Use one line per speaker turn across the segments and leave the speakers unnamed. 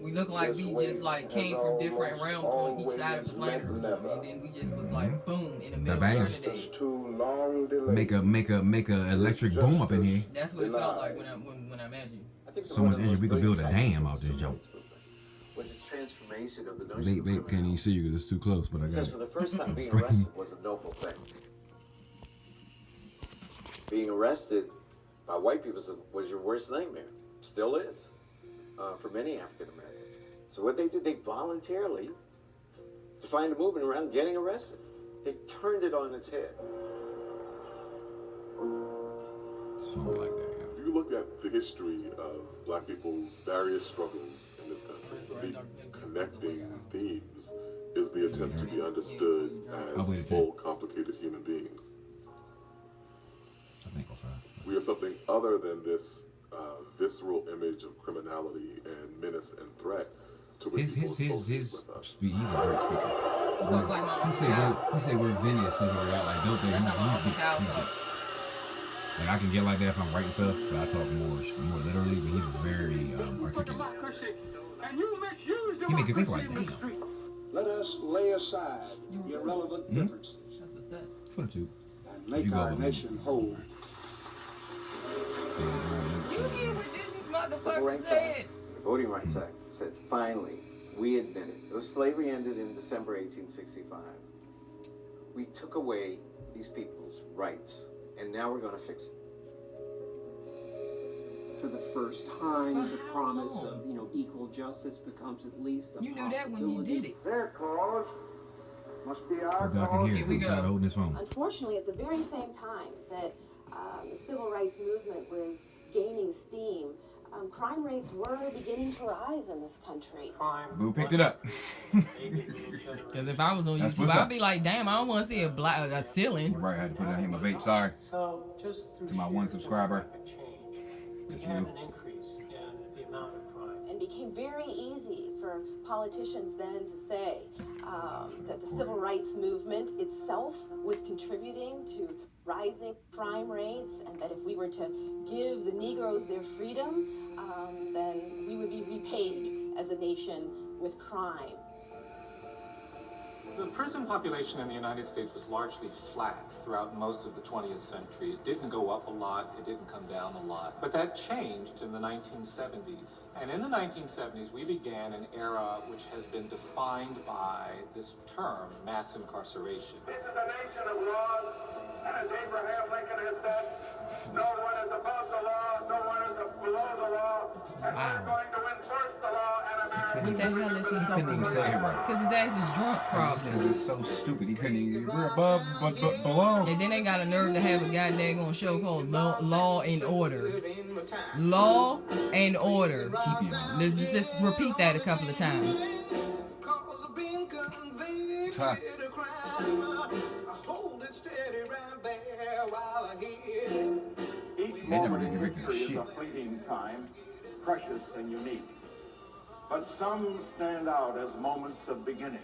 We look like we just like came from different realms on each side of the planet or something, and then we just was like boom in the middle of Trinidad.
Make a electric boom up in here.
That's what it felt like when I met you.
So much energy, we could build a dam out this joint.
Was its transformation of the
Vape can't even see you because it's too close, but I got
because
it.
for the first time being arrested was a noble thing. Being arrested by white people was your worst nightmare. Still is for many African Americans. So what they did, they voluntarily defined a movement around getting arrested. They turned it on its head.
Something like that.
If you look at the history of black people's various struggles in this country, the connecting themes is the attempt to be understood as full, complicated human beings.
I think I'll find.
We are something other than this visceral image of criminality and menace and threat to which people associate with us.
He's a great speaker.
He talks like my
He say we're Venice and we're out like dope.
That's how my Uncle Cal
He's
talks.
like I can get like that if I'm writing stuff, but I talk more literally. But he's very articulate. He make you think like that.
Let us lay aside irrelevant differences
That's what's that.
For the two.
and make our nation whole.
You hear what this
Civil
motherfucker
Rights
said?
Act, the Voting Rights Act said, finally, we admit it. Though slavery ended in December 1865, we took away these people's rights, and now we're going to fix it.
For the first time, the promise of, equal justice becomes at least a
You knew that when you did it.
Their cause must be our
Hope y'all can hear
Here
it.
we
We're
go.
holding this phone.
Unfortunately, at the very same time that the civil rights movement was gaining steam, crime rates were beginning to rise in this country.
Boo picked it up.
Because if I was on
That's
YouTube,
what's
I'd
up.
be like, damn, I don't want to see a ceiling.
Right, I had to put it in my vape. Sorry.
So just through
To my
sheer
one subscriber.
demographic change,
That's
we have
you.
an increase in the amount of crime.
And became very easy for politicians then to say that the civil rights movement itself was contributing to rising crime rates, and that if we were to give the Negroes their freedom, then we would be repaid as a nation with crime.
The prison population in the United States was largely flat throughout most of the 20th century. It didn't go up a lot, it didn't come down a lot. But that changed in the 1970s. And in the 1970s, we began an era which has been defined by this term, mass incarceration.
This is a nation of laws, and as Abraham Lincoln has said, no one is above the law, no one is below the law, and we're going to enforce the law in America.
What the hell is he talking
couldn't even say it
about?
right.
Because his ass is drunk, probably.
Because he's so stupid. He couldn't even. We're above, but below.
And then they got a nerve to have a goddamn show called Law and Order. Law and Order.
Keep it.
Let's just repeat that a couple of times.
Ha.
Each
They never
moment
get
in
convicted of
history is
shit.
a fleeting time, precious and unique. But some stand out as moments of beginning,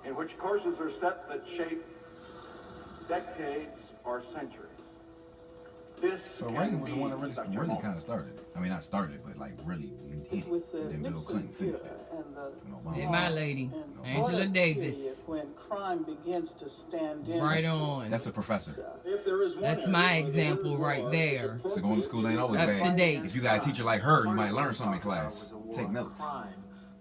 in which courses are set that shape decades or centuries. This
So
can
Reagan was the
be
one that really
such a
kind
moment.
of started. I mean, not started, but like really hit.
It's with
Then Bill
Nixon
Clinton finished
era
it.
and the
Obama.
And my lady,
and
Angela
order
Davis.
period when crime begins to stand in.
Right on.
That's a professor.
If there is one
That's
area
my
where the
example
word
right
was,
there.
So going to school ain't always
Up
bad.
to date.
If you got a teacher like her, you might learn something in
Talk about
class.
was a war
Take
on
notes.
crime,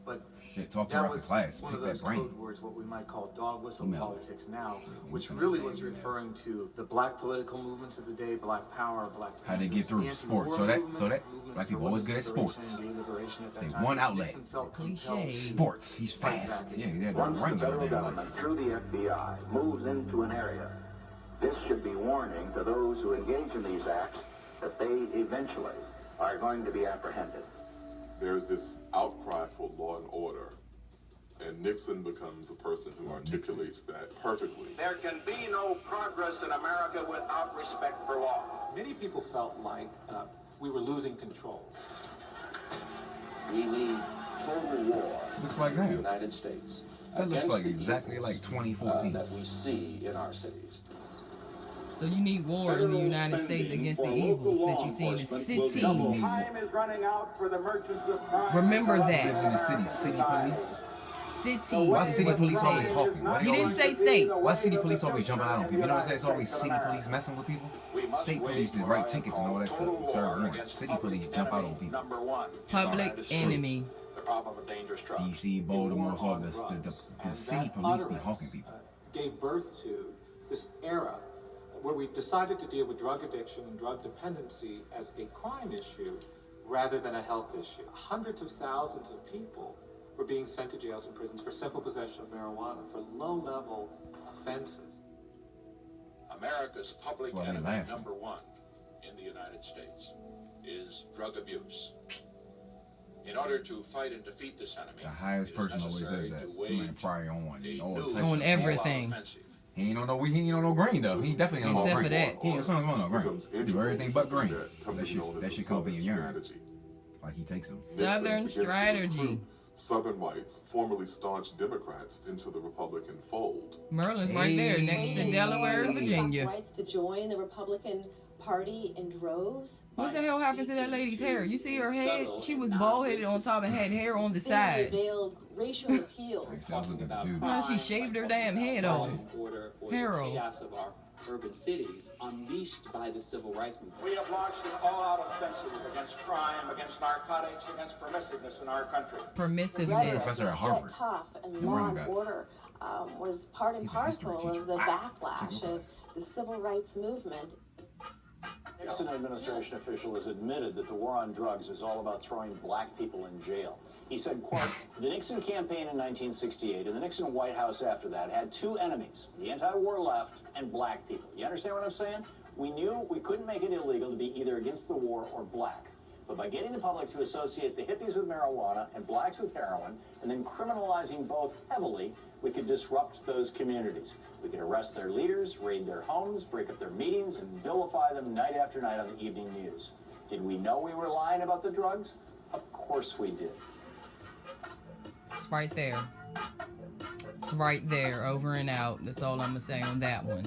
but
Shit, talk to
that
her after
was
class.
one
Pick
of
that
those
brain.
code words, what we might call dog whistle
Email.
politics now, which really was referring to the black political movements of the day, Black Power, Black
How they get
Panthers,
through
the
sports.
anti-war
So that
movement,
black
movements
people
for
always good at
women's liberation
sports.
and gay liberation at that
They
time.
one outlet.
Nixon felt
Cliche.
compelled
Sports. He's fast. Yeah, he had to
Once
run
the
your
federal
damn
government,
life.
through the FBI, moves into an area, this should be warning to those who engage in these acts that they eventually are going to be apprehended.
There's this outcry for law and order, and Nixon becomes the person who articulates that perfectly.
There can be no progress in America without respect for law.
Many people felt like we were losing control.
We need total war
Looks like
in the
that.
United States.
That looks
against
like
the
exactly
evils,
like 2014.
that we see in our cities.
So you need war in the United States against the evils that you see in the cities. Remember that.
In the city police.
Cities.
Why city police always talking?
He didn't say state.
Why city police always jumping out on people? You know what I'm saying? It's always city police messing with people. State police is write tickets and all that stuff. Serve warrants. City police jump out on people.
Public enemy.
DC, Baltimore, all the city police be hawking people.
Gave birth to this era where we decided to deal with drug addiction and drug dependency as a crime issue rather than a health issue. Hundreds of thousands of people were being sent to jails and prisons for simple possession of marijuana, for low-level offenses.
America's public enemy number one in the United States is drug abuse. In order to fight and defeat this enemy,
the highest person always says that. He ain't probably on one.
On everything.
He ain't on no green though. He definitely ain't on green.
Except for that.
He ain't on no green. He do everything but green. That shit come up in your urine. Like he takes them.
Southern strategy.
Southern whites, formerly staunch Democrats, into the Republican fold.
Maryland's right there, next to Delaware and Virginia.
Whites to join the Republican Party in droves.
What the hell happened to that lady's hair? You see her head? She was bald-headed on top and had hair on the sides.
Racial appeals.
Well, she shaved her damn head off. Harold.
Chaos of our urban cities unleashed by the civil rights movement.
We have launched an all-out offensive against crime, against narcotics, against permissiveness in our country.
Permissiveness.
Professor at Harvard.
Tough and law and order was part and parcel of the backlash of the civil rights movement.
Nixon administration official has admitted that the war on drugs was all about throwing black people in jail. He said, quote, the Nixon campaign in 1968 and the Nixon White House after that had two enemies, the anti-war left and black people. You understand what I'm saying? We knew we couldn't make it illegal to be either against the war or black. But by getting the public to associate the hippies with marijuana and blacks with heroin, and then criminalizing both heavily, we could disrupt those communities. We could arrest their leaders, raid their homes, break up their meetings, and vilify them night after night on the evening news. Did we know we were lying about the drugs? Of course we did.
It's right there. It's right there, over and out. That's all I'm going to say on that one.